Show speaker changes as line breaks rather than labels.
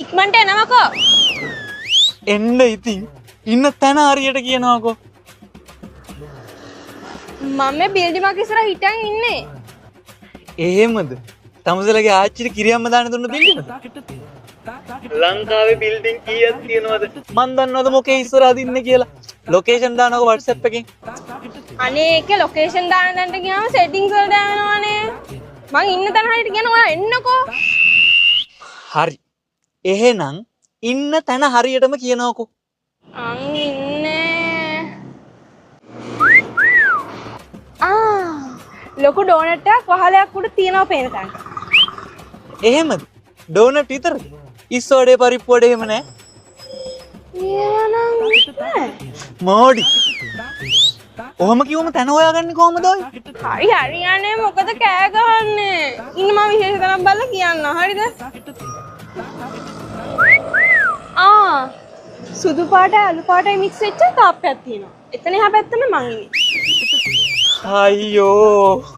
ඉක්මනට එනවකෝ.
එන්න ඉතින් ඉන්න තැන හරියට කියනවාකෝ.
මම මේ බිල්ඩිමක් ඉස්සරහ හිටන් ඉන්නේ.
එහෙමද? තමුසලගේ ආච්චිට කිරියම්ම දාන්න දුන්න බිල්ඩිමද? ලංකාවේ බිල්ඩින් කීයක් තියෙනවද? මන් දන්නවද මොකේ ඉස්සරහද ඉන්නේ කියලා? ලොකේෂන් දානකො WhatsApp එකෙන්.
අනේ ඒකේ ලොකේෂන් දාන්නට ගියාම සෙටින්ග්ස් වල දානවනේ. මං ඉන්න තැන හරියට කියන ඔයා එන්නකෝ.
හරි. එහෙනම් ඉන්න තැන හරියටම කියනවාකෝ.
අං ඉන්නේ. ලොකු ඩෝනට් එකක් වහලයක් උඩ තියනවා පේන තැනට.
එහෙමද? ඩෝනට් විතරද? ඉස්සෝඩේ පරිප්පු වඩේ එහෙම නැහැ. මෝඩි. ඔහම කිව්වම තැන හොයාගන්නේ කොහමද ඔය?
හරි හරියන්නේ මොකද කෑ ගහන්නේ? ඉන්න මම විශේෂ තැනක් බලලා කියන්න. හරිද? සුදු පාටයි අලු පාටයි මික්ස් වෙච්ච තාප්පයක් තියෙනවා. එතන එහා පැත්තම මං ඉන්නේ.
අයියෝ